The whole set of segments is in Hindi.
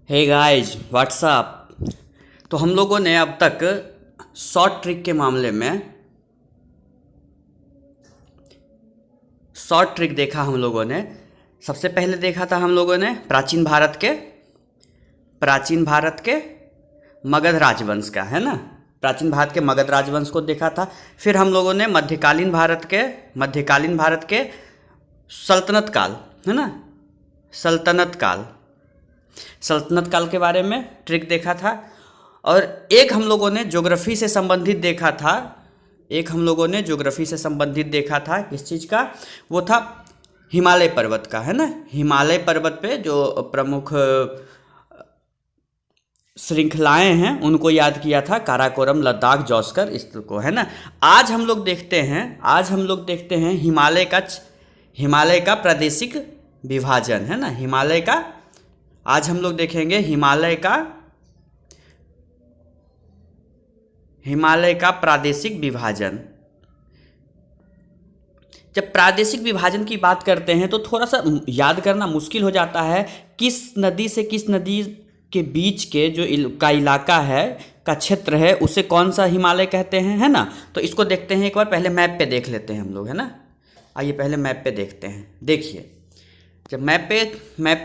Hey guys what's up. तो हम लोगों ने अब तक शॉर्ट ट्रिक के मामले में शॉर्ट ट्रिक देखा हम लोगों ने। सबसे पहले देखा था हम लोगों ने प्राचीन भारत के मगध राजवंश का, है ना। प्राचीन भारत के मगध राजवंश को देखा था। फिर हम लोगों ने मध्यकालीन भारत के सल्तनत काल, है ना, सल्तनत काल के बारे में ट्रिक देखा था। और एक हम लोगों ने ज्योग्राफी से संबंधित देखा था। किस चीज़ का? वो था हिमालय पर्वत का, है ना। हिमालय पर्वत पे जो प्रमुख श्रृंखलाएं हैं उनको याद किया था, काराकोरम, लद्दाख, जौस्कर, इसको, है ना। आज हम लोग देखते हैं हिमालय का प्रादेशिक विभाजन, है ना। आज हम लोग देखेंगे हिमालय का प्रादेशिक विभाजन। जब प्रादेशिक विभाजन की बात करते हैं तो थोड़ा सा याद करना मुश्किल हो जाता है। किस नदी से किस नदी के बीच के जो का इलाका है, का क्षेत्र है, उसे कौन सा हिमालय कहते हैं, है ना। तो इसको देखते हैं एक बार, पहले मैप पे देख लेते हैं हम लोग, है ना। आइए पहले मैप पे देखते हैं। देखिए, जब मैप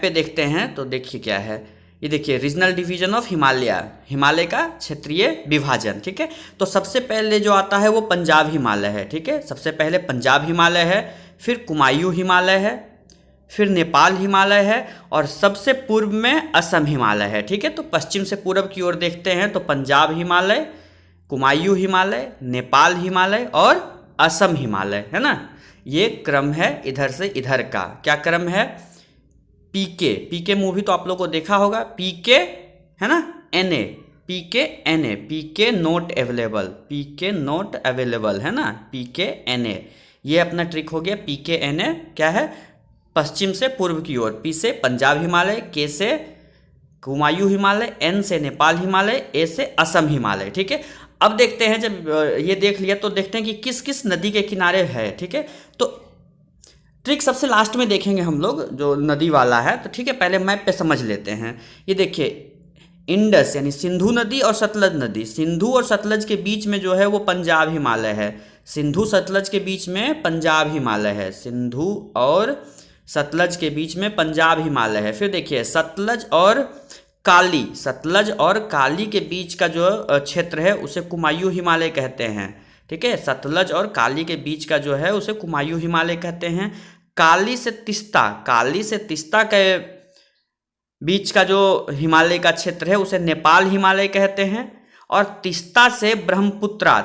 पे देखते हैं तो देखिए क्या है। ये देखिए, रीजनल डिवीजन ऑफ हिमालय का क्षेत्रीय विभाजन, ठीक है। तो सबसे पहले जो आता है वो पंजाब हिमालय है, ठीक है। सबसे पहले पंजाब हिमालय है, फिर कुमायूं हिमालय है, फिर नेपाल हिमालय है, और सबसे पूर्व में असम हिमालय है, ठीक है। तो पश्चिम से पूर्व की ओर देखते हैं तो पंजाब हिमालय, कुमायूं हिमालय, नेपाल हिमालय और असम हिमालय, है ना। ये क्रम है इधर से इधर का। क्या क्रम है? पीके मूवी तो आप लोग को देखा होगा। पीके, है ना, एनए, पीके नोट अवेलेबल, है ना। पीके एनए, ये अपना ट्रिक हो गया। पीके एनए क्या है? पश्चिम से पूर्व की ओर। पी से पंजाब हिमालय, के से कुमायूं हिमालय, एन से नेपाल हिमालय, ए से असम हिमालय, ठीक है। अब देखते हैं, जब ये देख लिया तो देखते हैं कि किस किस नदी के किनारे है, ठीक है। तो ट्रिक सबसे लास्ट में देखेंगे हम लोग, जो नदी वाला है, तो ठीक है। पहले मैप पे समझ लेते हैं। ये देखिए, इंडस यानी सिंधु नदी और सतलज नदी, सिंधु और सतलज के बीच में जो है वो पंजाब हिमालय है। सिंधु सतलज के बीच में पंजाब हिमालय है। सिंधु और सतलज के बीच में पंजाब हिमालय है। फिर देखिए, सतलज और काली के बीच का जो क्षेत्र है उसे कुमायूं हिमालय कहते हैं, ठीक है। सतलज और काली के बीच का जो है उसे कुमायूं हिमालय कहते हैं। काली से तिस्ता के बीच का जो हिमालय का क्षेत्र है उसे नेपाल हिमालय कहते हैं। और तिस्ता से ब्रह्मपुत्रा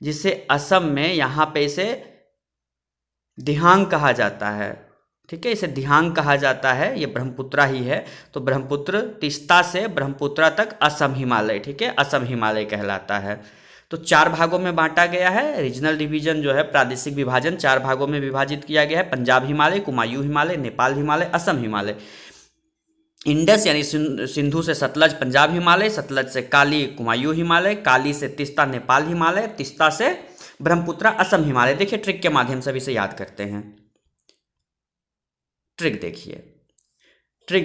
जिसे असम में यहाँ पे इसे दिहांग कहा जाता है, ठीक है। इसे दिहांग कहा जाता है, ये ब्रह्मपुत्रा ही है। तो ब्रह्मपुत्र, तिस्ता से ब्रह्मपुत्रा तक असम हिमालय, ठीक है, असम हिमालय कहलाता है। तो 4 भागों में बांटा गया है। रीजनल डिवीजन जो है, प्रादेशिक विभाजन, 4 भागों में विभाजित किया गया है। पंजाब हिमालय, कुमायूं हिमालय, नेपाल हिमालय, असम हिमालय। इंडस यानी सिंधु से सतलज पंजाब हिमालय, सतलज से काली कुमायूं हिमालय, काली से तिस्ता नेपाल हिमालय, तिस्ता से ब्रह्मपुत्रा असम हिमालय। देखिए, ट्रिक के माध्यम से भी इसे याद करते हैं। ट्रिक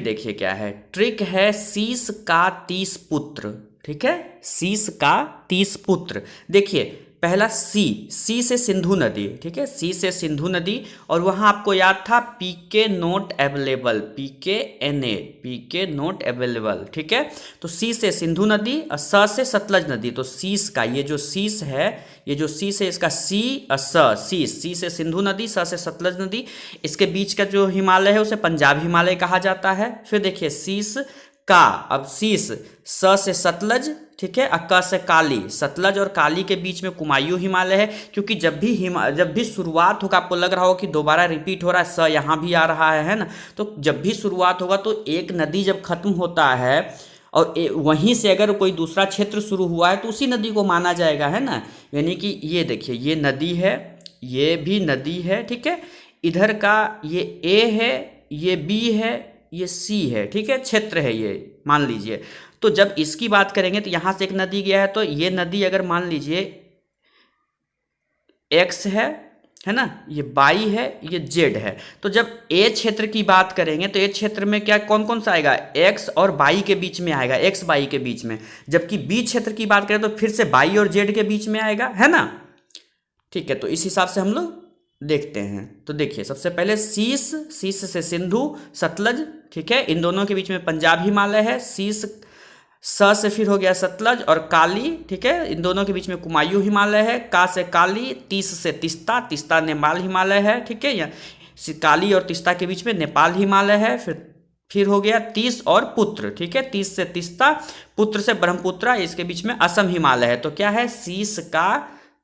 देखिए क्या है। ट्रिक है शीश का 30 पुत्र, ठीक है। शीश का 30 पुत्र। देखिए, पहला सी से सिंधु नदी, ठीक है, सी से सिंधु नदी। और वहां आपको याद था पीके नोट अवेलेबल, पीके नोट अवेलेबल, ठीक है। तो सी से सिंधु नदी और स से सतलज नदी। तो शीश का ये जो शीश है इसका सी से सिंधु नदी, स से सतलज नदी, इसके बीच का जो हिमालय है उसे पंजाब हिमालय कहा जाता है। फिर देखिए, शीश का, अब शीश स से सतलज, ठीक है, क से काली, सतलज और काली के बीच में कुमायूं हिमालय है। क्योंकि जब भी शुरुआत होगा, आपको लग रहा हो कि दोबारा रिपीट हो रहा है, स यहाँ भी आ रहा है ना। तो जब भी शुरुआत होगा तो एक नदी जब खत्म होता है और वहीं से अगर कोई दूसरा क्षेत्र शुरू हुआ है तो उसी नदी को माना जाएगा, है ना। यानी कि ये देखिए, ये नदी है, ये भी नदी है, ठीक है। इधर का ये ए है, ये बी है, ये सी है, ठीक है, क्षेत्र है ये, मान लीजिए। तो जब इसकी बात करेंगे तो यहां से एक नदी गया है, तो ये नदी अगर मान लीजिए एक्स है, है ना, ये बाई है, ये जेड है। तो जब ए क्षेत्र की बात करेंगे तो ए क्षेत्र में क्या कौन कौन सा आएगा, एक्स और बाई के बीच में आएगा, एक्स बाई के बीच में। जबकि बी क्षेत्र की बात करें तो फिर से बाई और जेड के बीच में आएगा, है ना। ठीक है, तो इस हिसाब से हम लोग देखते हैं। तो देखिए सबसे पहले शीश, शीश से सिंधु सतलज, ठीक है, इन दोनों के बीच में पंजाब हिमालय है। शीश स से फिर हो गया सतलज और काली, ठीक है, इन दोनों के बीच में कुमायूं हिमालय है। का से काली, तीस से तिस्ता, तिस्ता नेपाल हिमालय है, ठीक है, या काली और तिस्ता के बीच में नेपाल हिमालय है। फिर हो गया तीस और पुत्र, ठीक है, तीस से तिस्ता, पुत्र से ब्रह्मपुत्रा, इसके बीच में असम हिमालय है। तो क्या है, शीश का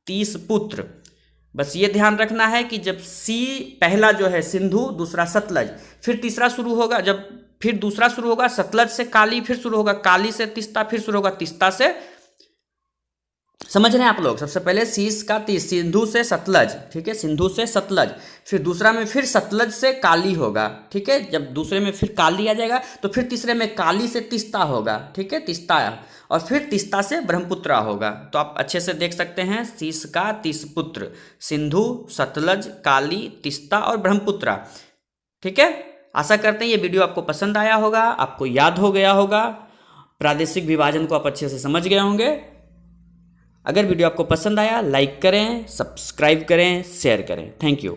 तीस पुत्र। बस ये ध्यान रखना है कि जब सी पहला जो है सिंधु, दूसरा सतलज, फिर तीसरा शुरू होगा, जब फिर दूसरा शुरू होगा सतलज से काली, फिर शुरू होगा काली से तिस्ता, फिर शुरू होगा तिस्ता से, समझ रहे हैं आप लोग। सबसे पहले शीश का तीस, सिंधु से सतलज, ठीक है, सिंधु से सतलज, फिर दूसरा में फिर सतलज से काली होगा, ठीक है, जब दूसरे में फिर काली आ जाएगा तो फिर तीसरे में काली से तिस्ता होगा, ठीक है, तिस्ता, और फिर तिस्ता से ब्रह्मपुत्रा होगा। तो आप अच्छे से देख सकते हैं, शीश का तीस पुत्र, सिंधु, सतलज, काली, तिस्ता और ब्रह्मपुत्रा, ठीक है। आशा करते हैं ये वीडियो आपको पसंद आया होगा, आपको याद हो गया होगा, प्रादेशिक विभाजन को आप अच्छे से समझ गए होंगे। अगर वीडियो आपको पसंद आया लाइक करें, सब्सक्राइब करें, शेयर करें। Thank you.